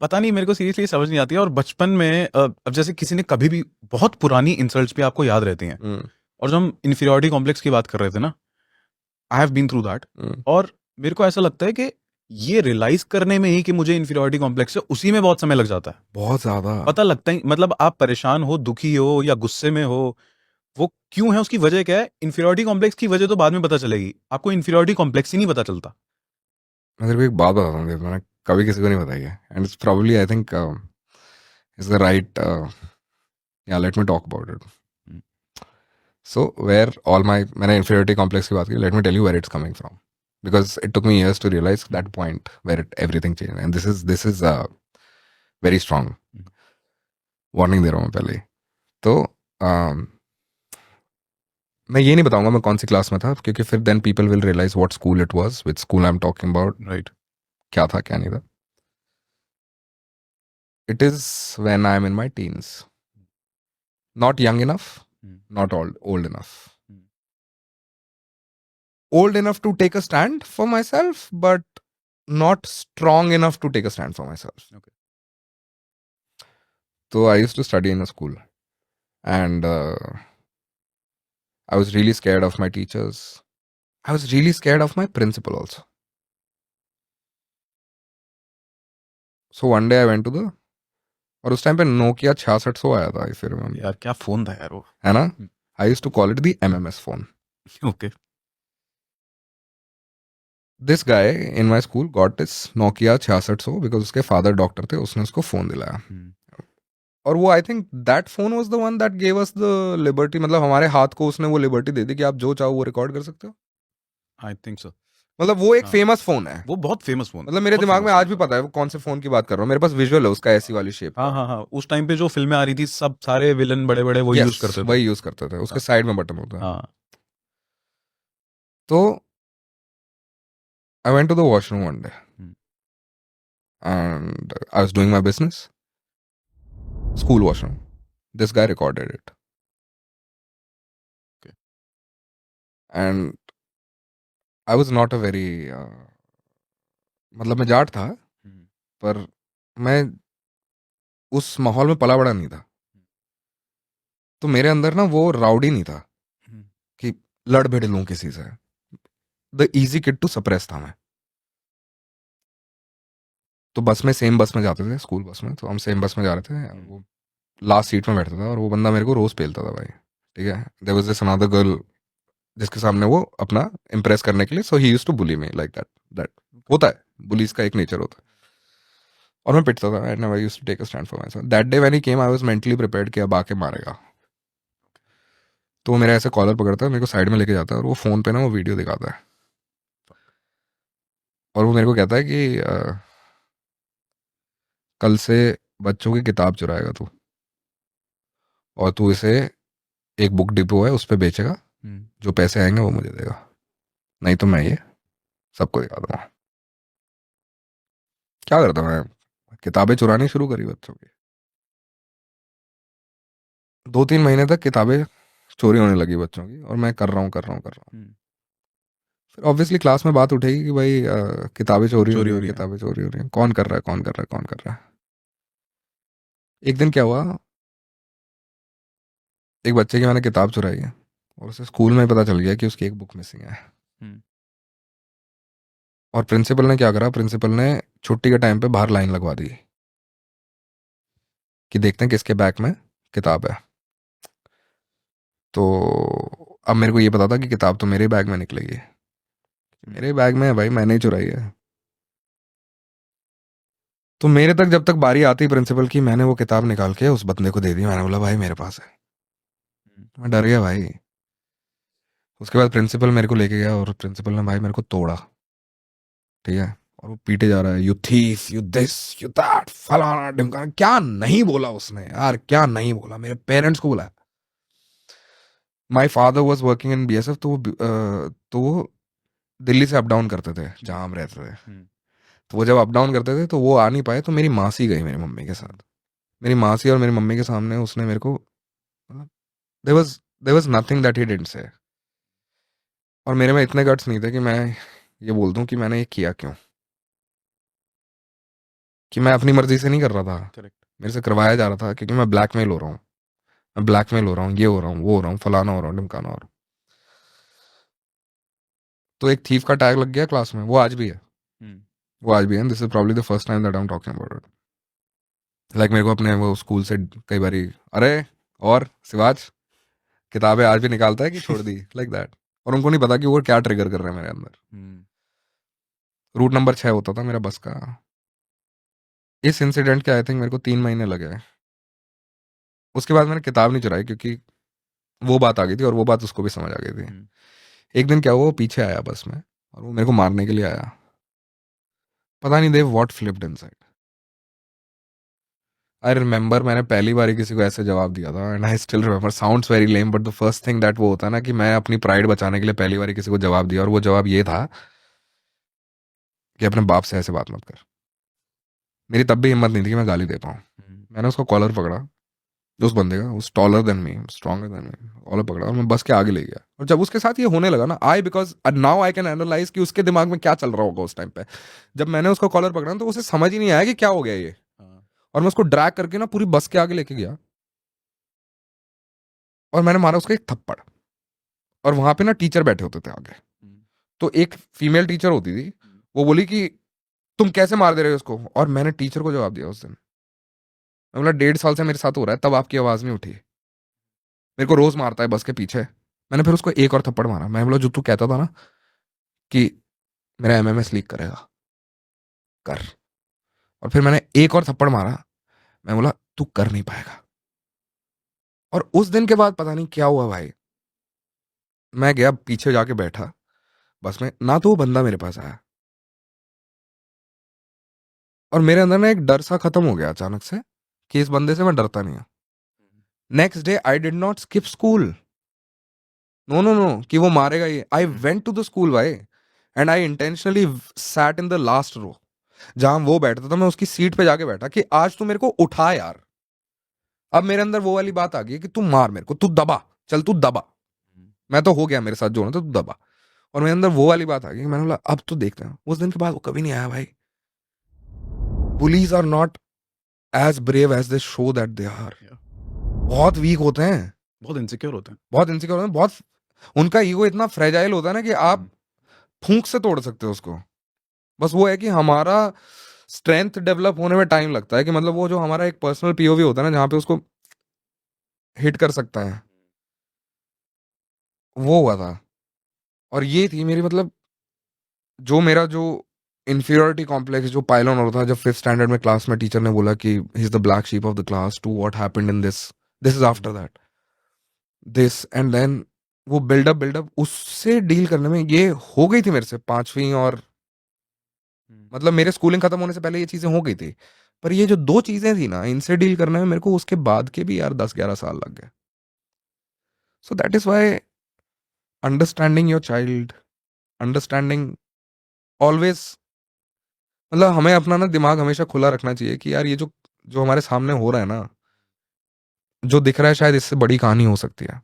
पता नहीं, मेरे को सीरियसली समझ नहीं आती है। और बचपन में अब जैसे किसी ने कभी भी बहुत पुरानी इंसल्ट्स भी आपको याद रहती हैं। हम्म। और जब हम इन्फीरियरिटी कॉम्प्लेक्स की बात कर रहे थे ना, I have been through that. Hmm. और मेरे को ऐसा लगता है कि ये रियलाइज करने में ही कि मुझे इन्फीरियरिटी कॉम्प्लेक्स है, उसी में बहुत समय लग जाता है। बहुत ज्यादा। पता लगता ही, मतलब आप परेशान हो, दुखी हो या गुस्से में हो, वो क्यों है, उसकी वजह क्या है, इन्फीरियरिटी कॉम्प्लेक्स की वजह तो बाद में पता चलेगी, आपको इन्फीरियरिटी कॉम्प्लेक्स ही नहीं पता चलता। मैं तेरे को एक बात बताता हूँ, मैंने कभी किसी को नहीं बताई है, and it's probably I think is the right, या let me talk about it. Hmm, so where all my, मैंने इन्फीरियरिटी कॉम्प्लेक्स की बात की, let me tell you where it's coming from, because it took me years to realize that hmm, point where everything changed, and this is very strong hmm, warning दे रहा हूँ मैं पहले ही. तो um, मैं ये नहीं बताऊंगा मैं कौन सी क्लास में था, क्योंकि फिर then people will realise what school it was, which school I am talking about, right. क्या था क्या नहीं था. It is when I am in my teens, not young enough, hmm, not old enough. Hmm, Old enough to take a stand for myself, but not strong enough to take a stand for myself. Okay. So I used to study in a school, and I was really scared of my teachers. I was really scared of my principal also. So one day I went to the, और उस time पे Nokia 6600 आया था, if you remember, यार क्या phone था यार वो। है ना. I use to call it the MMS phone. Okay. This guy in my school got this Nokia 6600 because उसके फादर डॉक्टर थे, उसने उसको फोन दिलाया. और वो I think that phone was the one that gave us the liberty, मतलब हमारे हाथ को उसने वो लिबर्टी दे दी कि आप जो चाहो वो रिकॉर्ड कर सकते हो. I think so. मतलब वो एक हाँ, फेमस फोन है. वो बहुत फेमस फोन था, मतलब मेरे बहुत दिमाग में फेमस आज फोन भी था। पता है वो कौन से फोन की बात कर रहा हूँ, मेरे पास विजुअल है उसका ऐसी वाली शेप हाँ का. हाँ हाँ, उस टाइम पे जो फिल्में आ रही थी, सब सारे विलन बड़े बड़े वो यस, यूज करते थे। वही यूज करते थे, उसके हाँ साइड में बटन होता है. हाँ। तो I went to the washroom one day, hmm, and I was doing my business, school washroom. This guy recorded it, okay. And I was not a very, मतलब मैं जाट था, हम्म, पर मैं उस माहौल में पला बड़ा नहीं था. तो मेरे अंदर ना वो राउडी नहीं था हम्म, कि लड़ भिड़ लूं किसी से. The easy kid to suppress था मैं. तो बस में, सेम बस में जाते थे, स्कूल बस में, तो हम सेम बस में जा रहे थे. हम्म, वो लास्ट सीट में बैठता था, और वो बंदा मेरे को रोज पेलता था भाई. ठीक है, there was this another girl जिसके सामने वो अपना इम्प्रेस करने के लिए, so he used to bully me like that. That okay. होता है, बुलीज का एक नेचर होता है. और मैं पिटता था, I never used to take a stand for myself. That day when he came I was mentally prepared कि अब आके मारेगा. तो वो मेरा ऐसे कॉलर पकड़ता है, मेरे को साइड में लेके जाता है, और वो फोन पे ना वो वीडियो दिखाता है. और वो मेरे को कहता है कि कल से बच्चों की किताब चुराएगा तू, और तू इसे एक बुक डिपो है उस पर बेचेगा, हम्म, जो पैसे आएंगे वो मुझे देगा, नहीं तो मैं ये सबको दिखा दूंगा. क्या करता मैं, किताबें चुरानी शुरू करी बच्चों की. 2-3 महीने तक किताबें चोरी होने लगी बच्चों की, और मैं कर रहा हूँ कर रहा हूँ कर रहा हूँ. हम्म, फिर ऑब्वियसली क्लास में बात उठेगी कि भाई किताबें चोरी हो चोरी रही हो हैं, रही है। किताबें चोरी हो रही हैं, कौन कर रहा है कौन कर रहा है कौन कर रहा है. एक दिन क्या हुआ, एक बच्चे की मैंने किताब चुराई है, और उसे स्कूल में पता चल गया कि उसकी एक बुक मिसिंग है. हम्म, और प्रिंसिपल ने क्या करा, प्रिंसिपल ने छुट्टी के टाइम पे बाहर लाइन लगवा दी कि देखते हैं किसके बैग में किताब है. तो अब मेरे को ये पता था कि किताब तो मेरे बैग में निकलेगी. हम्म, मेरे बैग में है भाई, मैंने ही चुराई है. तो मेरे तक जब तक बारी आती प्रिंसिपल की, मैंने वो किताब निकाल के उस बंदे को दे दी. मैंने बोला भाई मेरे पास है. हम्म, मैं डर गया भाई. उसके बाद प्रिंसिपल मेरे को लेके गया, और प्रिंसिपल ने भाई मेरे को तोड़ा. ठीक है, और वो पीटे जा रहा है, you thief, you this, you that, फलाना ढिमकाना. क्या नहीं बोला उसने यार, क्या नहीं बोला, मेरे पेरेंट्स को बुलाया. My father was working in BSF, तो वो दिल्ली से अप डाउन करते थे हम्म, जहाँ हम रहते थे. हम्म, तो वो जब अप डाउन करते थे तो वो आ नहीं पाए, तो मेरी मासी गई मेरी मम्मी के साथ. मेरी मासी और मेरी मम्मी के सामने उसने मेरे को, there was nothing that he didn't say. और मेरे में इतने गट्स नहीं थे कि मैं ये बोल दूं कि मैंने ये किया क्यों. कि मैं अपनी मर्जी से नहीं कर रहा था, करेक्ट। मेरे से करवाया जा रहा था, क्योंकि मैं ब्लैकमेल हो रहा हूँ, मैं ब्लैकमेल हो रहा हूँ, ये हो रहा हूँ, वो हो रहा हूँ, फलाना हो रहा हूँ, ढिमकाना हो रहा हूँ। तो एक थीफ का टैग लग गया क्लास में, वो आज भी है, वो आज भी है। This is probably the first time that I am talking about it. Like मेरे को अपने वो स्कूल से कई बारी, अरे और शिवाज किताबें आज भी निकालता है कि छोड़ दी, लाइक दैट। और उनको नहीं पता कि वो क्या ट्रिगर कर रहे हैं मेरे अंदर। रूट नंबर 6 होता था मेरा बस का। इस इंसिडेंट के आई थिंक मेरे को 3 महीने लगे। उसके बाद मैंने किताब नहीं चुराई, क्योंकि वो बात आ गई थी और वो बात उसको भी समझ आ गई थी। एक दिन क्या हुआ, वो पीछे आया बस में और वो मेरे को मारने के लिए आया। पता नहीं they what flipped inside. I remember मैंने पहली बार किसी को ऐसे जवाब दिया था, and I still remember, sounds very lame but the first thing that वो होता है ना, कि मैं अपनी प्राइड बचाने के लिए पहली बार किसी को जवाब दिया, और वो जवाब ये था कि अपने बाप से ऐसे बात मत कर। मेरी तब भी हिम्मत नहीं थी कि मैं गाली दे पाऊँ। मैंने उसका कॉलर पकड़ा, उस बंदे का, उस taller than me, stronger than me, collar पकड़ा और मैं बस के आगे ले गया। और जब उसके साथ ये होने लगा ना, I because now I can analyse कि उसके दिमाग में क्या चल रहा होगा उस टाइम पे। जब मैंने उसका कॉलर पकड़ा ना, तो उसे समझ ही नहीं आया कि क्या हो गया ये। और मैं उसको ड्रैग करके ना पूरी बस के आगे लेके गया और मैंने मारा उसको एक थप्पड़। और वहां पे ना टीचर बैठे होते थे आगे, तो एक फीमेल टीचर होती थी, वो बोली कि तुम कैसे मार दे रहे हो उसको। और मैंने टीचर को जवाब दिया उस दिन, मैं बोला 1.5 साल से मेरे साथ हो रहा है, तब आपकी आवाज नहीं उठी, मेरे को रोज मारता है बस के पीछे। मैंने फिर उसको एक और थप्पड़ मारा। मैं बोला जो तू कहता था ना कि मेरा एमएमएस लीक करेगा, कर। और फिर मैंने एक और थप्पड़ मारा। मैं बोला तू कर नहीं पाएगा। और उस दिन के बाद पता नहीं क्या हुआ भाई, मैं गया पीछे जाके बैठा बस में, ना तो वो बंदा मेरे पास आया, और मेरे अंदर ना एक डर सा खत्म हो गया अचानक से कि इस बंदे से मैं डरता नहीं हूं। Next day I did not skip school. No no no कि वो मारेगा ये। I went to the school भाई, and I intentionally sat in the last row, जहां वो बैठता था मैं उसकी सीट पे जाके बैठा कि आज तू मेरे को उठा यार। अब मेरे अंदर वो वाली बात आ गई कि तू मार मेरे को, तू दबा, चल तू दबा, मैं तो हो गया, मेरे साथ जो होना था तू दबा। और मेरे अंदर वो वाली बात आ गई कि मैंने बोला अब तो देखते हैं। उस दिन के बाद वो कभी नहीं आया भाई। Bullies are not as brave as they show that they are. बहुत वीक होते हैं, बहुत इनसिक्योर होते हैं। बहुत इनसिक्योर होते हैं, बहुत उनका ईगो इतना फ्रेजाइल होता है ना कि आप फूंक से तोड़ सकते हो उसको। बस वो है कि हमारा स्ट्रेंथ डेवलप होने में टाइम लगता है, कि मतलब वो जो हमारा एक पर्सनल पीओवी होता है ना, जहां पे उसको हिट कर सकता है, वो हुआ था। और ये थी मेरी मतलब, जो मेरा जो इंफीरियोरिटी कॉम्प्लेक्स जो पाइल ऑन हो रहा था, जब 5th स्टैंडर्ड में क्लास में टीचर ने बोला कि he is the black sheep of the class, to what happened in this, this is after that, this and then, वो बिल्डअप उससे डील करने में ये हो गई थी मेरे से 5वीं, और मतलब मेरे स्कूलिंग खत्म होने से पहले ये चीजें हो गई थी। पर ये जो 2 चीजें थी ना, इनसे डील करने में मेरे को उसके बाद के भी यार 10-11 साल लग गए। So that is why understanding your child, understanding always, मतलब हमें अपना ना दिमाग हमेशा खुला रखना चाहिए कि यार ये जो जो हमारे सामने हो रहा है ना, जो दिख रहा है शायद इससे बड़ी कहानी हो सकती है।